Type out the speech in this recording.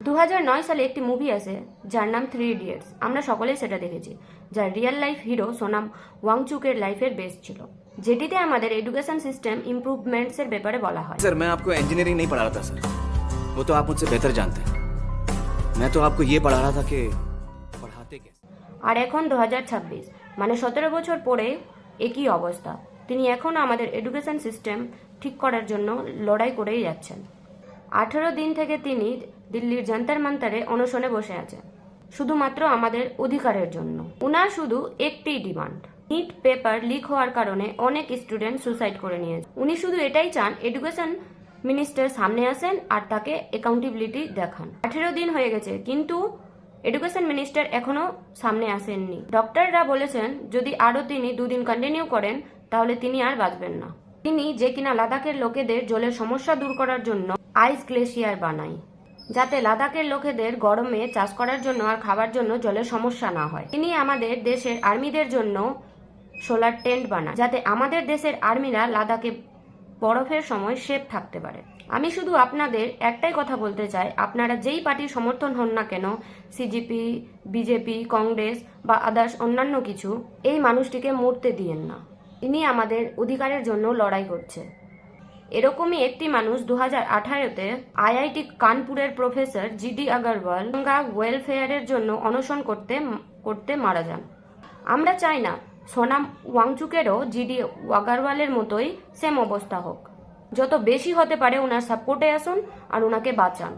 2009 সালে একটি মুভি আছে যার নাম 3 ইডিয়টস। আমরা সকলেই সেটা দেখেছি, যার রিয়েল লাইফ হিরো সোনাম ওয়াংচুকের লাইফের বেস ছিল, যেটিতে আমাদের এডুকেশন সিস্টেম ইমপ্রুভমেন্টস এর ব্যাপারে বলা হয়। सर मैं आपको इंजीनियरिंग नहीं पढ़ा रहा था सर, वो तो आप मुझसे बेहतर जानते हैं। मैं तो आपको ये पढ़ा रहा था कि पढ़ाते कैसे। আর এখন 2026, মানে 17 বছর পরে একই অবস্থা। তিনি এখন আমাদের এডুকেশন সিস্টেম ঠিক করার জন্য লড়াই করেই যাচ্ছেন। 18 দিন থেকে তিনি দিল্লির যন্তর মন্তরে অনশনে বসে আছেন, শুধুমাত্র আমাদের অধিকারের জন্য। উনার শুধু একটি ডিমান্ড, নিট পেপার লিক হওয়ার কারণে অনেক স্টুডেন্ট সুসাইড করে নিয়েছে। উনি শুধু এটাই চান এডুকেশন মিনিস্টার সামনে আসেন আর তাকে অ্যাকাউন্টেবিলিটি দেখান। 18 দিন হয়ে গেছে, কিন্তু এডুকেশন মিনিস্টার এখনো সামনে আসেননি। ডক্টররা বলেছেন যদি আরও তিনি 2 দিন কন্টিনিউ করেন তাহলে তিনি আর বাঁচবেন না। তিনি যে কিনা লাদাখের লোকেদের জলের সমস্যা দূর করার জন্য আইস গ্লেশিয়ার বানায়, যাতে লাদাখের লোকেদের গরমে চাষ করার জন্য আর খাবার জন্য জলের সমস্যা না হয়। তিনি আমাদের দেশের আর্মিদের জন্য সোলার টেন্ট বানায়, যাতে আমাদের দেশের আর্মিরা লাদাখে বরফের সময় সেফ থাকতে পারে। আমি শুধু আপনাদের একটাই কথা বলতে চাই, আপনারা যেই পার্টির সমর্থন হন না কেন, সিজিপি, বিজেপি, কংগ্রেস বা আদার্স অন্যান্য কিছু, এই মানুষটিকে মরতে দিয়েন না। তিনি আমাদের অধিকারের জন্য লড়াই করছে। এরকমই একটি মানুষ 2018-তে আইআইটি কানপুরের প্রফেসর জিডি আগরওয়াল গঙ্গা ওয়েলফেয়ারের জন্য অনশন করতে মারা যান। আমরা চাই না সোনাম ওয়াংচুকেরও জিডি আগরওয়ালের মতোই সেম অবস্থা হোক। যত বেশি হতে পারে ওনার সাপোর্টে আসুন আর ওনাকে বাঁচান।